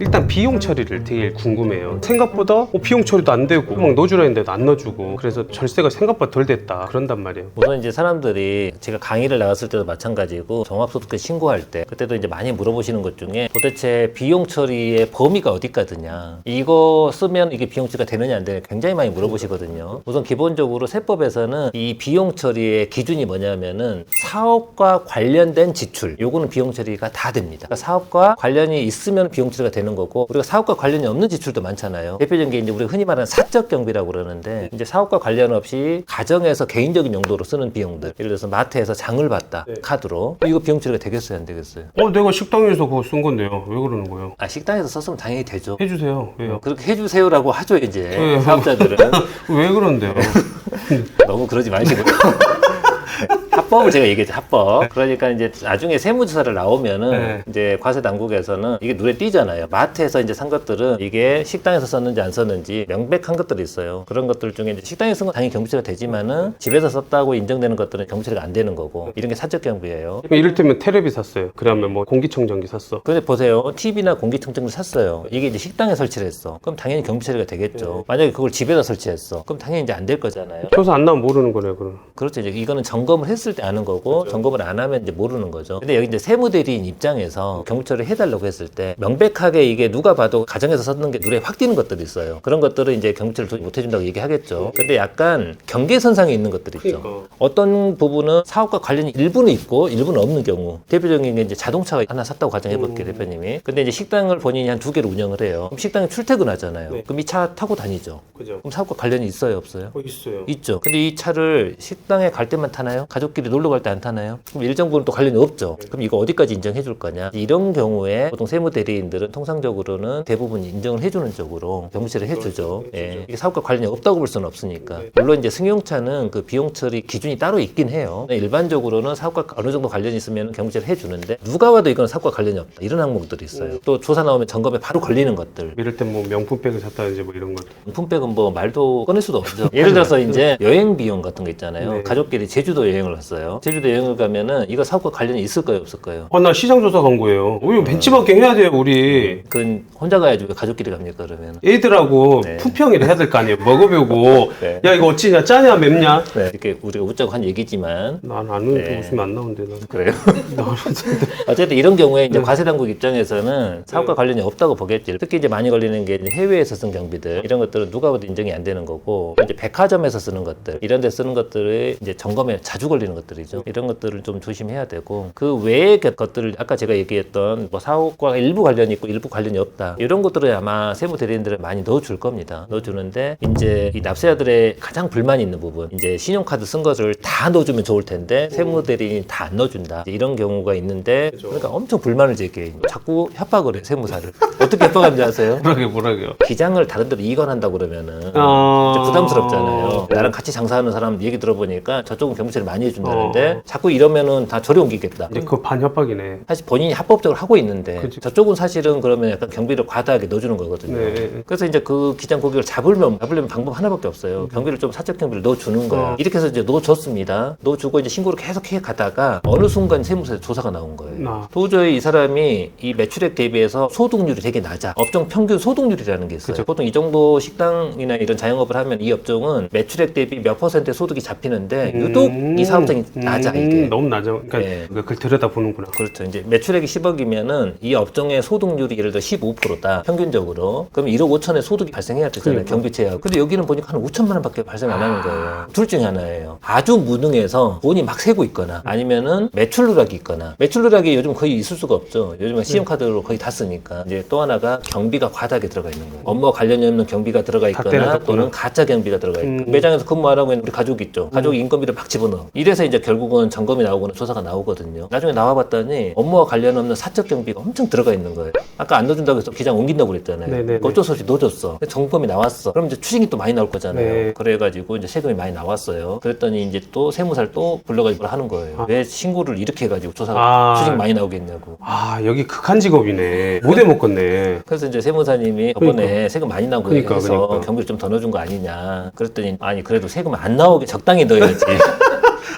일단 비용 처리를 되게 궁금해요. 생각보다 비용 처리도 안 되고 막 넣어주라 했는데도 안 넣어주고 그래서 절세가 생각보다 덜 됐다 그런단 말이에요. 우선 이제 사람들이 제가 강의를 나갔을 때도 마찬가지고 종합소득세 신고할 때 그때도 이제 많이 물어보시는 것 중에 도대체 비용 처리의 범위가 어디까지냐, 이거 쓰면 이게 비용 처리가 되느냐 안 되느냐 굉장히 많이 물어보시거든요. 우선 기본적으로 세법에서는 이 비용 처리의 기준이 뭐냐면은 사업과 관련된 지출, 요거는 비용 처리가 다 됩니다. 그러니까 사업과 관련이 있으면 비용 처리가 되는 거고, 우리가 사업과 관련이 없는 지출도 많잖아요. 대표적인 게 이제 우리가 흔히 말하는 사적 경비라고 그러는데, 이제 사업과 관련 없이 가정에서 개인적인 용도로 쓰는 비용들, 예를 들어서 마트에서 장을 봤다, 카드로, 이거 비용 처리가 되겠어요 안 되겠어요? 내가 식당에서 그거 쓴 건데요. 왜 그러는 거예요? 식당에서 썼으면 당연히 되죠. 해주세요. 왜요? 그렇게 해주세요라고 하죠 이제. 네. 사업자들은. 왜 그런데요? 너무 그러지 마시고요. 합법을 제가 얘기했죠, 합법. 그러니까 이제 나중에 세무조사를 나오면은 네. 이제 과세 당국에서는 이게 눈에 띄잖아요. 마트에서 이제 산 것들은 이게 식당에서 썼는지 안 썼는지 명백한 것들이 있어요. 그런 것들 중에 이제 식당에서 쓴 건 당연히 경비처리가 되지만은 집에서 썼다고 인정되는 것들은 경비처리가 안 되는 거고, 이런 게 사적 경비예요. 이를테면 테레비 샀어요. 그러면 뭐 공기청정기 샀어. 근데 보세요. TV나 공기청정기를 샀어요. 이게 이제 식당에 설치를 했어. 그럼 당연히 경비 처리가 되겠죠. 만약에 그걸 집에다 설치했어. 그럼 당연히 이제 안 될 거잖아요. 조사 안 나오면 모르는 거네요. 그럼. 그렇죠. 이제 이거는 점검을 했을 때 아는 거고, 점검을 안 하면 이제 모르는 거죠. 근데 여기 이제 세무대리인 입장에서 경비 처리를 해달라고 했을 때 명백하게 이게 누가 봐도 가정에서 썼는 게 눈에 확 띄는 것들이 있어요. 그런 것들은 이제 경비 처리를 못 해준다고 얘기하겠죠. 근데 약간 경계선상에 있는 것들이 있죠. 그러니까. 어떤 부분은 사업과 관련이 일부는 있고 일부는 없는 경우, 대표적인 게 이제 자동차가 하나 샀다고 가정해볼게요, 대표님이. 근데 이제 식당을 본인이 한 2개를 운영을 해요. 그럼 식당에 출퇴근하잖아요. 네. 그럼 이 차 타고 다니죠. 그죠? 그럼 사업과 관련이 있어요, 없어요? 있어요. 있죠. 근데 이 차를 식당에 갈 때만 타나요? 가족끼리 놀러 갈 때 안 타나요? 그럼 일정 부분 또 관련이 없죠. 그럼 이거 어디까지 인정해 줄 거냐? 이런 경우에 보통 세무 대리인들은 통상적으로는 대부분 인정을 해주는 쪽으로 경비처리를 해주죠. 예. 이게 사업과 관련이 없다고 볼 수는 없으니까. 물론 이제 승용차는 그 비용 처리 기준이 따로 있긴 해요. 일반적으로는 사업과 어느 정도 관련이 있으면 경비처리를 해주는데, 누가 봐도 이건 사업과 관련이 없다, 이런 항목들이 있어요. 또 조사 나오면 점검에 바로 걸리는 것들. 이를테면 뭐 명품백을 샀다든지 뭐 이런 것들. 명품백은 뭐 말도 꺼낼 수도 없죠. 예를 들어서 이제 여행 비용 같은 거 있잖아요. 네. 가족끼리 제주도 여행을 갔어요. 제주도 여행을 가면은 이거 사업과 관련이 있을까요, 없을까요? 나 시장조사 간 거예요. 우리 벤치마킹 해야 돼요, 우리. 그건 혼자 가야지 왜 가족끼리 갑니까, 그러면? 애들하고 네. 품평을 해야 될 거 아니에요. 먹어보고. 네. 야, 이거 어찌냐? 짜냐? 맵냐? 네. 이렇게 우리가 웃자고 한 얘기지만. 난 아는 네. 웃으면 안 나오는데, 난. 그래요? 어쨌든 이런 경우에 이제 과세당국 입장에서는 사업과 관련이 없다고 보겠지. 특히 이제 많이 걸리는 게 해외에서 쓴 경비들, 이런 것들은 누가 봐도 인정이 안 되는 거고, 이제 백화점에서 쓰는 것들, 이런 데 쓰는 것들이 이제 점검에 자주 걸리는 것들이죠. 이런 것들을 좀 조심해야 되고, 그 외의 것들을 아까 제가 얘기했던 뭐 사업과 일부 관련이 있고 일부 관련이 없다, 이런 것들을 아마 세무 대리인들은 많이 넣어줄 겁니다. 넣어주는데, 이제 이 납세자들의 가장 불만이 있는 부분, 이제 신용카드 쓴 것을 다 넣어주면 좋을 텐데 세무 대리인이 다 안 넣어준다, 이런 경우가 있는데, 그러니까 엄청 불만을 제기해요. 자꾸 협박을 해요, 세무사를. 어떻게 협박하는지 아세요? 뭐라게요? 기장을 다른 데로 이관한다고 그러면은 이제 부담스럽잖아요. 나랑 같이 장사하는 사람 얘기 들어보니까 저쪽은 경비처리 많이 해준다는데 자꾸 이러면은 다 저리 옮기겠다. 이제 그거 반협박이네. 사실 본인이 합법적으로 하고 있는데 그치. 저쪽은 사실은 그러면 약간 경비를 과다하게 넣어주는 거거든요. 네. 그래서 이제 그 기장 고객을 잡으려면 방법 하나밖에 없어요. 경비를 좀 사적 경비를 넣어주는 거야. 이렇게 해서 이제 넣어줬습니다. 넣어주고 이제 신고를 계속 해 가다가 어느 순간 세무서에 조사가 나온 거예요. 도저히 이 사람이 이 매출액 대비해서 소득률이 되게 낮아. 업종 평균 소득률이라는 게 있어요. 그쵸. 보통 이 정도 식당이나 이런 자영업을 하면 이 업종은 매출액 대비 몇 퍼센트의 소득이 잡히는데 유독 이 사업장이 낮아, 이게. 너무 낮아. 그러니까 네. 그걸 들여다보는구나. 그렇죠. 이제 매출액이 10억이면은 이 업종의 소득률이 예를 들어 15%다, 평균적으로. 그럼 1억 5천의 소득이 발생해야 되잖아요, 그러니까. 경비 제약. 근데 여기는 보니까 한 5천만 원밖에 발생 안 하는 거예요. 둘 중에 하나예요. 아주 무능해서 돈이 막 새고 있거나, 아니면은 매출 누락이 있거나. 매출 누락이 요즘 거의 있을 수가 없죠. 요즘은 신용카드로 거의 다 쓰니까. 이제 또 하나가 경비가 과다하게 들어가 있는 거예요. 업무와 관련이 없는 경비가 들어가 있거나, 때려줬구나. 또는 가짜 경비가 들어가 있고. 매장에서 근무 안 하고 있는 우리 가족이 있죠. 가족이 인건비를 막 집어넣어. 이래서 이제 결국은 점검이 나오거나 조사가 나오거든요. 나중에 나와봤더니 업무와 관련 없는 사적 경비가 엄청 들어가 있는 거예요. 아까 안 넣어준다고 해서 기장 옮긴다고 그랬잖아요. 네네네. 어쩔 수 없이 넣어줬어. 근데 점검이 나왔어. 그럼 이제 추징이 또 많이 나올 거잖아요. 네. 그래가지고 이제 세금이 많이 나왔어요. 그랬더니 이제 또 세무사를 또 불러가지고 하는 거예요. 왜 신고를 이렇게 해가지고 조사가 추징 많이 나오겠냐고. 여기 극한 직업이네. 못 해먹겠네. 그래서 이제 세무사님이 저번에 세금 많이 나오고 해서 그러니까. 경비를 좀 더 넣어준 거 아니냐. 그랬더니 아니 그래도 세금 안 나오게 적당히 넣어야지.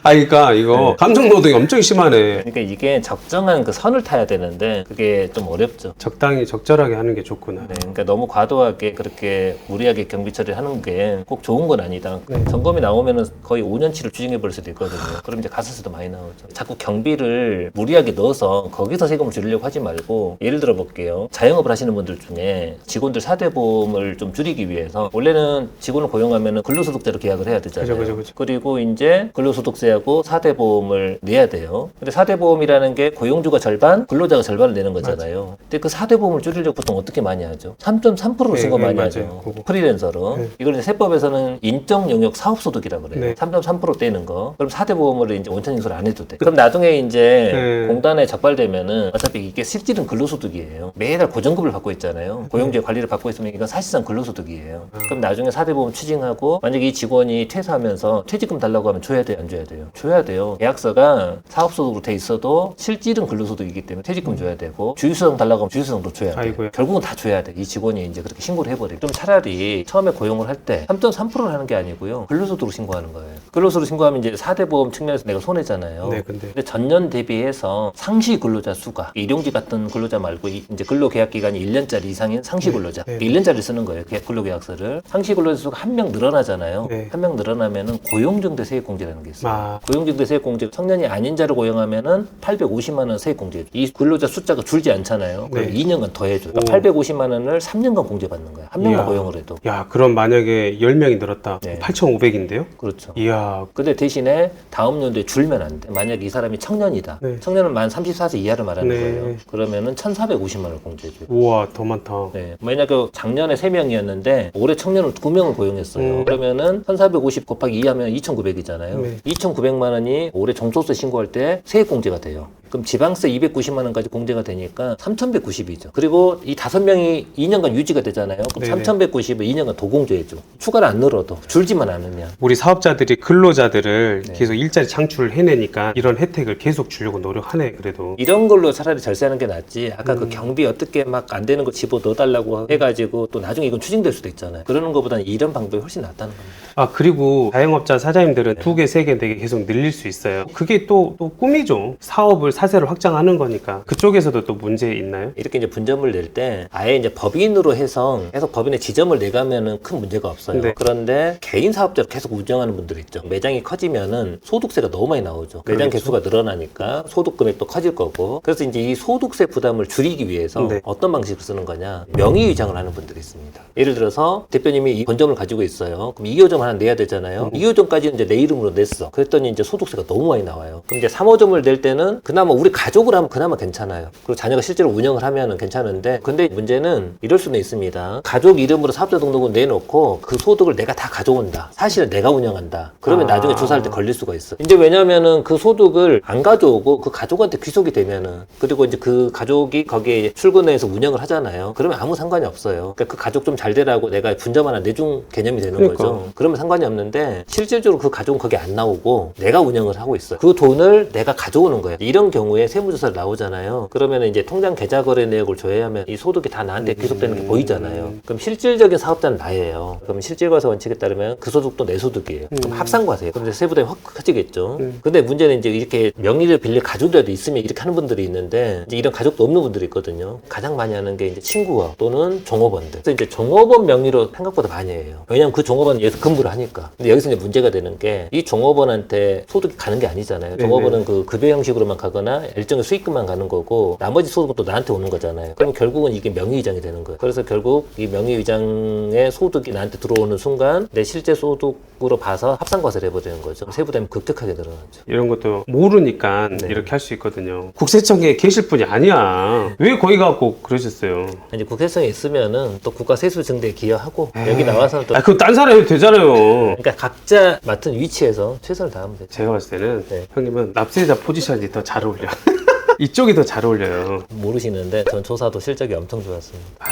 그러니까 이거 감정 노동이 엄청 심하네. 그러니까 이게 적정한 그 선을 타야 되는데 그게 좀 어렵죠. 적당히 적절하게 하는 게 좋구나. 네, 그러니까 너무 과도하게 그렇게 무리하게 경비 처리를 하는 게 꼭 좋은 건 아니다. 점검이 나오면은 거의 5년치를 추징해 버릴 수도 있거든요. 그럼 이제 가산세도 많이 나오죠. 자꾸 경비를 무리하게 넣어서 거기서 세금을 줄이려고 하지 말고, 예를 들어 볼게요. 자영업을 하시는 분들 중에 직원들 4대 보험을 좀 줄이기 위해서 원래는 직원을 고용하면은 근로소득자로 계약을 해야 되잖아요. 그죠. 그리고 이제 근로소득세하고 4대 보험을 내야 돼요. 근데 4대 보험이라는 게 고용주가 절반, 근로자가 절반을 내는 거잖아요. 근데 그 4대 보험을 줄이려고 보통 어떻게 많이 하죠? 3.3%로 쓴 거 많이 하죠. 그거. 프리랜서로. 이걸 이제 세법에서는 인적 영역 사업소득이라고 그래요. 네. 3.3% 떼는 거. 그럼 4대 보험을 이제 원천 징수를 안 해도 돼. 그럼 나중에 이제 공단에 적발되면은 어차피 이게 실질은 근로소득이에요. 매달 고정급을 받고 있잖아요. 고용주의 관리를 받고 있으면 이건 사실상 근로소득이에요. 그럼 나중에 4대 보험 추징하고 만약에 이 직원이 퇴사하면서 퇴직금 달라고 하면 줘야 돼요? 안 줘야 돼요? 줘야 돼요. 계약서가 사업소득으로 돼 있어도 실질은 근로소득이기 때문에 퇴직금 줘야 되고, 주휴수당 달라고 하면 주휴수당도 줘야 돼. 아이고야. 결국은 다 줘야 돼. 이 직원이 이제 그렇게 신고를 해버리고. 좀 차라리 처음에 고용을 할 때 3.3%를 하는 게 아니고요. 근로소득으로 신고하는 거예요. 근로소득으로 신고하면 이제 4대 보험 측면에서 내가 손해잖아요. 네, 근데 전년 대비해서 상시 근로자 수가, 일용직 같은 근로자 말고 이제 근로계약 기간이 1년짜리 이상인 상시 근로자, 1년짜리 쓰는 거예요. 근로계약서를. 상시 근로자 수가 한 명 늘어나잖아요. 네. 한 명 늘어나면은 고용정대 세액공제라는 게 있어요. 아. 고용정대 세액공제, 청년이 아닌 자를 고용하면은 850만 원 세액공제. 이 근로자 숫자가 줄지 않잖아요. 그럼 네. 2년간 더 해줘. 그러니까 850만 원을 3년간 공제받는 거야. 한 명만 이야. 고용을 해도. 야, 그럼 만약에 10명이 늘었다. 네. 8,500인데요? 그렇죠. 이야. 근데 대신에 다음 연도에 줄면 안 돼. 만약 이 사람이 청년이다. 네. 청년은 만 34세 이하를 말하는 네. 거예요. 그러면은 1,450만 원을 공제해줘요. 우와, 더 많다. 네. 만약에 작년에 3명이었는데 올해 청년을 9명을 고용했어요. 그러면은 1,450 곱하기 2 하면 2,900이잖아요. 네. 2,900만 원이 올해 종소세 신고할 때 세액공제가 돼요. 그럼 지방세 290만 원까지 공제가 되니까 3,190이죠. 그리고 이 5명이 2년간 유지가 되잖아요. 그럼 네네. 3,190을 2년간 더 공제해줘. 추가를 안 늘어도, 줄지만 않으면. 우리 사업자들이 근로자들을 네. 계속 일자리 창출을 해내니까 이런 혜택을 계속 주려고 노력하네, 그래도. 이런 걸로 차라리 절세하는 게 낫지. 아까 그 경비 어떻게 막 안 되는 거 집어 넣어달라고 해가지고 또 나중에 이건 추징될 수도 있잖아요. 그러는 것보다는 이런 방법이 훨씬 낫다는 겁니다. 아, 그리고 자영업자 사장님들은 2개, 3개, 4개 계속 늘릴 수 있어요. 그게 또 꿈이죠. 사업을 사세를 확장하는 거니까. 그쪽에서도 또 문제 있나요? 이렇게 이제 분점을 낼 때 아예 이제 법인으로 해서 계속 법인에 지점을 내가면은 큰 문제가 없어요. 네. 그런데 개인 사업자로 계속 운영하는 분들이 있죠. 매장이 커지면은 소득세가 너무 많이 나오죠. 매장 그렇죠. 개수가 늘어나니까 소득 금액도 커질 거고. 그래서 이제 이 소득세 부담을 줄이기 위해서 네. 어떤 방식을 쓰는 거냐? 명의 위장을 하는 분들이 있습니다. 예를 들어서 대표님이 이 본점을 가지고 있어요. 그럼 2호점 하나 내야 되잖아요. 2호점까지는 이제 내 이름으로 냈어. 그랬더니 이제 소득세가 너무 많이 나와요. 그럼 이제 3호점을 낼 때는 그나마 우리 가족을 하면 그나마 괜찮아요. 그리고 자녀가 실제로 운영을 하면은 괜찮은데, 근데 문제는 이럴 수는 있습니다. 가족 이름으로 사업자 등록을 내놓고 그 소득을 내가 다 가져온다. 사실은 내가 운영한다. 그러면 나중에 조사할 때 걸릴 수가 있어. 이제 왜냐면은 그 소득을 안 가져오고 그 가족한테 귀속이 되면은, 그리고 이제 그 가족이 거기에 출근해서 운영을 하잖아요. 그러면 아무 상관이 없어요. 그러니까 그 가족 좀 잘 되라고 내가 분점 하나 내준 개념이 되는 그러니까. 거죠. 그러면 상관이 없는데 실질적으로 그 가족은 거기 안 나오고 내가 운영을 하고 있어요. 그 돈을 내가 가져오는 거예요. 이런 경우에 세무조사를 나오잖아요. 그러면 이제 통장 계좌 거래 내역을 조회하면 이 소득이 다 나한테 귀속되는 게 보이잖아요. 그럼 실질적인 사업자는 나예요. 그럼 실질과세 원칙에 따르면 그 소득도 내 소득이에요. 그럼 합산과세예요. 그럼 이제 세부담이 확 커지겠죠. 근데 문제는 이제 이렇게 명의를 빌릴 가족이라도 있으면 이렇게 하는 분들이 있는데, 이제 이런 가족도 없는 분들이 있거든요. 가장 많이 하는 게 이제 친구와 또는 종업원들. 그래서 이제 종업원 명의로 생각보다 많이 해요. 왜냐면 그 종업원은 여기서 근무를 하니까. 근데 여기서 이제 문제가 되는 게 이 종업원한테 소득이 가는 게 아니잖아요. 종업원은 그 급여 형식으로만 가거나 일정의 수익금만 가는 거고 나머지 소득은 또 나한테 오는 거잖아요. 그럼 결국은 이게 명의위장이 되는 거예요. 그래서 결국 이 명의위장의 소득이 나한테 들어오는 순간 내 실제 소득으로 봐서 합산과세를 해버리는 거죠. 세부담이 급격하게 늘어나죠. 이런 것도 모르니까 네. 이렇게 할 수 있거든요. 국세청에 계실 분이 아니야. 왜 거기 가고 그러셨어요? 이제 국세청에 있으면은 또 국가 세수 증대에 기여하고 여기 나와서는 또 그거 딴 사람 해도 되잖아요. 그러니까 각자 맡은 위치에서 최선을 다하면 되죠. 제가 봤을 때는 네. 형님은 납세자 포지션이 더 잘 어울려. 이쪽이 더 잘 어울려요. 모르시는데 전 조사도 실적이 엄청 좋았습니다.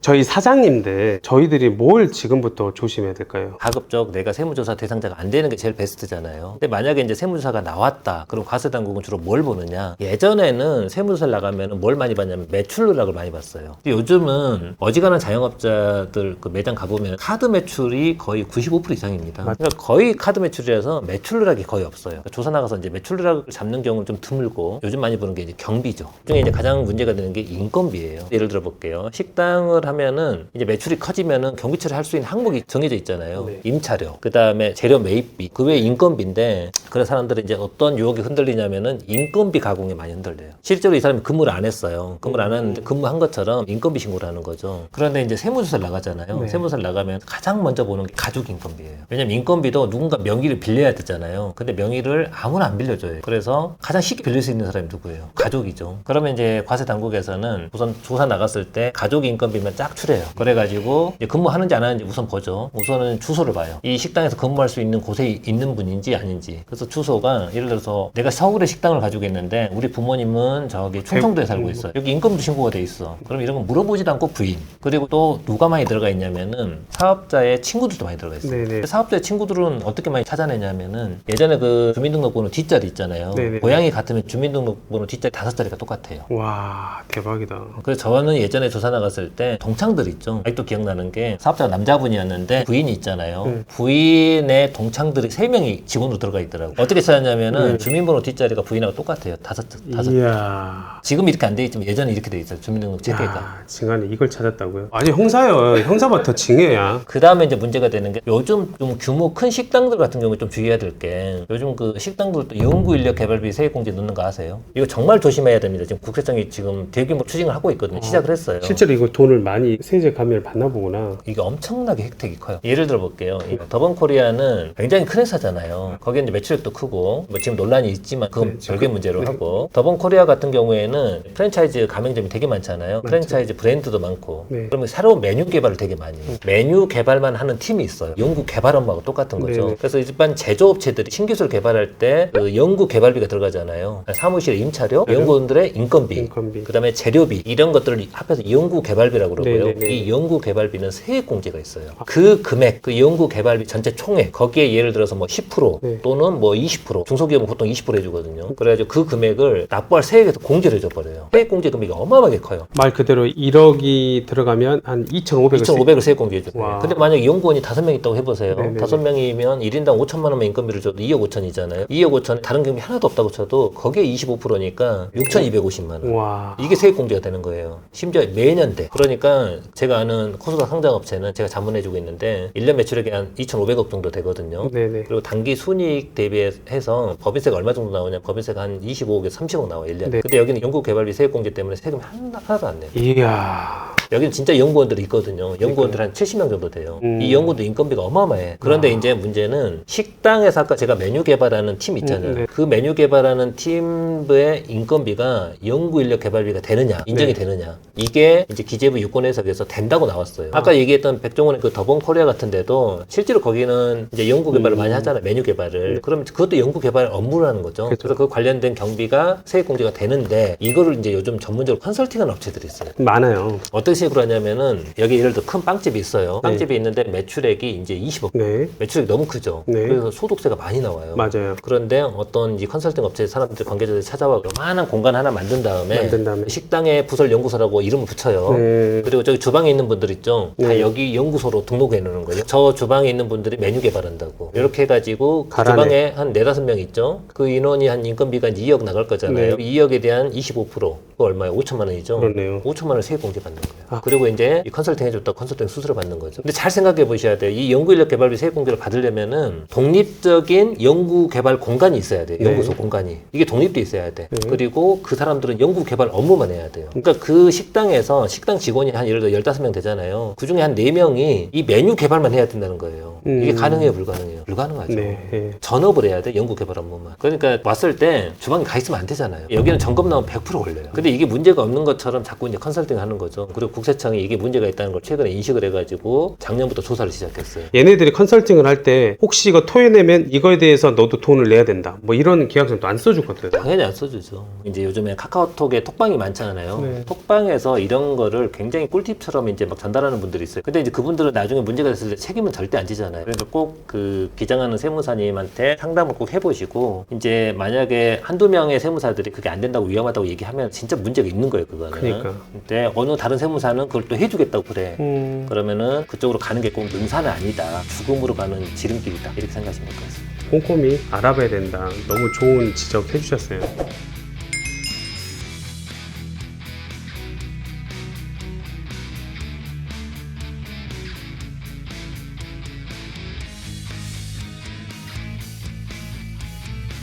저희 사장님들 저희들이 뭘 지금부터 조심해야 될까요? 가급적 내가 세무조사 대상자가 안 되는 게 제일 베스트잖아요. 근데 만약에 이제 세무조사가 나왔다. 그럼 과세당국은 주로 뭘 보느냐? 예전에는 세무조사를 나가면 뭘 많이 봤냐면 매출 누락을 많이 봤어요. 근데 요즘은 어지간한 자영업자들 그 매장 가보면 카드 매출이 거의 95% 이상입니다. 그러니까 거의 카드 매출이라서 매출 누락이 거의 없어요. 그러니까 조사 나가서 이제 매출 누락을 잡는 경우는 좀 드물고 요즘 많이 보는 게 이제 경비죠. 그 중에 이제 가장 문제가 되는 게 인건비예요. 예를 들어 볼게요. 식당을 하면은 이제 매출이 커지면은 경비 처리할 수 있는 항목이 정해져 있잖아요. 네. 임차료, 그 다음에 재료 매입비, 그 외에 인건비인데 그래서 사람들이 이제 어떤 유혹이 흔들리냐면은 인건비 가공에 많이 흔들려요. 실제로 이 사람이 근무를 안 했어요. 근무를 안 했는데 근무한 것처럼 인건비 신고를 하는 거죠. 그런데 이제 세무조사를 나가잖아요. 네. 세무조사를 나가면 가장 먼저 보는 게 가족 인건비예요. 왜냐면 인건비도 누군가 명의를 빌려야 되잖아요. 근데 명의를 아무나 안 빌려줘요. 그래서 가장 쉽게 빌릴 수 있는 사람이 누구예요? 가족이죠. 그러면 이제 과세 당국에서는 우선 조사 나갔을 때 가족 인건비만 쫙 추려요. 그래가지고 이제 근무하는지 안 하는지 우선 보죠. 우선은 주소를 봐요. 이 식당에서 근무할 수 있는 곳에 있는 분인지 아닌지. 그래서 주소가 예를 들어서 내가 서울에 식당을 가지고 있는데 우리 부모님은 저기 충청도에 살고 있어요. 여기 인건비 신고가 돼 있어. 그럼 이런 거 물어보지도 않고 부인. 그리고 또 누가 많이 들어가 있냐면은 사업자의 친구들도 많이 들어가 있어요. 네네. 사업자의 친구들은 어떻게 많이 찾아내냐면은 예전에 그 주민등록번호 뒷자리 있잖아요. 네네. 고양이 같으면 주민등록번호 뒷자리 5자리가 똑같아요. 와, 대박이다. 그래서 저는 예전에 조사 나갔을 때 동창들 있죠. 아직도 기억나는 게 사업자가 남자분이었는데 부인이 있잖아요. 부인의 동창들이 3명이 직원으로 들어가 있더라고요. 어떻게 찾았냐면은 주민번호 뒷자리가 부인하고 똑같아요. 다섯. 이야. 지금 이렇게 안 돼 있지만 예전에 이렇게 돼 있어요. 주민등록 체크가. 야, 징하네. 이걸 찾았다고요? 아니, 형사요. 형사가 더 징해야. 그 다음에 이제 문제가 되는 게 요즘 좀 규모 큰 식당들 같은 경우에 좀 주의해야 될 게 요즘 그 식당들도 연구인력 개발비 세액공제 넣는 거 아세요? 이거 정말 조심해야 됩니다. 지금 국세청이 지금 대규모 추징을 하고 있거든요. 시작을 했어요. 실제로 이거 돈을 많이 세제 감면을 받나 보구나. 이게 엄청나게 혜택이 커요. 예를 들어 볼게요. 이 더번코리아는 굉장히 큰 회사잖아요. 거기에 이제 매출액도 크고 뭐 지금 논란이 있지만 그건 네, 별개 문제로 하고 더번코리아 같은 경우에는 프랜차이즈 가맹점이 되게 많잖아요. 프랜차이즈 브랜드도 많고 네. 그러면 새로운 메뉴 개발을 되게 많이 해요. 메뉴 개발만 하는 팀이 있어요. 연구 개발 업무하고 똑같은 거죠. 네네. 그래서 일반 제조업체들이 신기술 개발할 때 그 연구 개발비가 들어가잖아요. 사무실 임차료, 연구원들의 인건비. 그다음에 재료비 이런 것들을 합해서 연구 개발비라고 그러고요. 네네네. 이 연구 개발비는 세액 공제가 있어요. 그 금액, 그 연구 개발비 전체 총액 거기에 예를 들어서 뭐 10% 네. 또는 뭐 20% 중소기업은 보통 20% 해주거든요. 그래가지고 그 금액을 납부할 세액에서 공제를 해줘버려요. 세액 공제 금액이 어마어마하게 커요. 말 그대로 1억이 들어가면 한 2,500을 2,500을 세액 공제해줘요. 와. 근데 만약에 연구원이 5명 있다고 해보세요. 네네네. 5명이면 1인당 5천만 원만 인건비를 줘도 2억 5천이잖아요. 2억 5천 다른 경비 하나도 없다고 쳐도 거기에 25%니까 6,250만 원. 와. 이게 세액 공제가 되는 거예요. 심지어 매년 돼. 그러니까 제가 아는 코스닥 상장업체는 제가 자문해주고 있는데 1년 매출액이 한 2,500억 정도 되거든요. 네네. 그리고 단기 순이익 대비해서 법인세가 얼마 정도 나오냐? 법인세가 한 25억에서 30억 나와요, 1년에. 네. 근데 여기는 연구개발비 세액 공제 때문에 세금이 하나도 안 내요. 이야. 여기는 진짜 연구원들이 있거든요. 연구원들 한 70명 정도 돼요. 이 연구원도 인건비가 어마어마해. 그런데 이제 문제는 식당에서 아까 제가 메뉴 개발하는 팀 있잖아요. 네. 그 메뉴 개발하는 팀의 인건비가 연구 인력 개발비가 되느냐, 인정이 네. 되느냐. 이게 이제 기재부 유권 해석에서 된다고 나왔어요. 아까 얘기했던 백종원의 그 더본 코리아 같은 데도 실제로 거기는 이제 연구 개발을 많이 하잖아요. 메뉴 개발을. 그러면 그것도 연구 개발 업무라는 거죠. 그렇죠. 그래서 그 관련된 경비가 세액 공제가 되는데 이거를 이제 요즘 전문적으로 컨설팅하는 업체들이 있어요. 많아요. 어떤 식으로 하냐면은 여기 예를 들어 큰 빵집이 있어요. 네. 빵집이 있는데 매출액이 이제 20억. 네. 매출액이 너무 크죠. 네. 그래서 소득세가 많이 나와요. 맞아요. 그런데 어떤 이 컨설팅 업체 사람들 관계자들이 찾아와 요만한 공간 하나 만든 다음에 식당에 부설 연구소라고 이름을 붙여요. 네. 그리고 저기 주방에 있는 분들 있죠. 다 네. 여기 연구소로 등록해 놓는 거예요. 저 주방에 있는 분들이 메뉴 개발한다고. 이렇게 해가지고 그 가라네. 주방에 한 4-5명 있죠. 그 인원이 한 인건비가 이제 2억 나갈 거잖아요. 네. 2억에 대한 25%. 그거 얼마예요? 5천만 원이죠. 그렇네요. 5천만 원 세액 공제 받는 거예요. 아. 그리고 이제 이 컨설팅 해줬다 컨설팅 수수료 받는 거죠. 근데 잘 생각해 보셔야 돼요. 이 연구인력 개발비 세액 공제를 받으려면은 독립적인 연구 개발 공간이 있어야 돼요. 네. 연구소 공간이. 이게 독립돼 있어야 돼. 네. 그리고 그 사람들은 연구 개발 업무만 해야 돼요. 그러니까 그 식당에서 식당 직원이 한 예를 들어 15명 되잖아요. 그 중에 한 4명이 이 메뉴 개발만 해야 된다는 거예요. 이게 가능해요, 불가능해요? 불가능하죠. 네. 네. 전업을 해야 돼, 연구 개발 업무만. 그러니까 왔을 때 주방에 가 있으면 안 되잖아요. 여기는 점검 나오면 100% 걸려요. 근데 근데 이게 문제가 없는 것처럼 자꾸 이제 컨설팅 하는 거죠. 그리고 국세청이 이게 문제가 있다는 걸 최근에 인식을 해가지고 작년부터 조사를 시작했어요. 얘네들이 컨설팅을 할 때 혹시 이거 토해내면 이거에 대해서 너도 돈을 내야 된다. 뭐 이런 계약서도 안 써주거든. 당연히 안 써주죠. 이제 요즘에 카카오톡에 톡방이 많잖아요. 네. 톡방에서 이런 거를 굉장히 꿀팁처럼 이제 막 전달하는 분들이 있어요. 근데 이제 그분들은 나중에 문제가 됐을 때 책임은 절대 안 지잖아요. 그래서 꼭 그 기장하는 세무사님한테 상담을 꼭 해보시고 이제 만약에 한두 명의 세무사들이 그게 안 된다고 위험하다고 얘기하면 진짜 문제가 있는 거예요, 그거는. 그러니까. 근데 어느 다른 세무사는 그걸 또 해주겠다고 그래. 음, 그러면은 그쪽으로 가는 게 꼭 능사는 아니다. 죽음으로 가는 지름길이다. 이렇게 생각하시면 될 것 같습니다. 꼼꼼히 알아봐야 된다. 너무 좋은 지적 해주셨어요.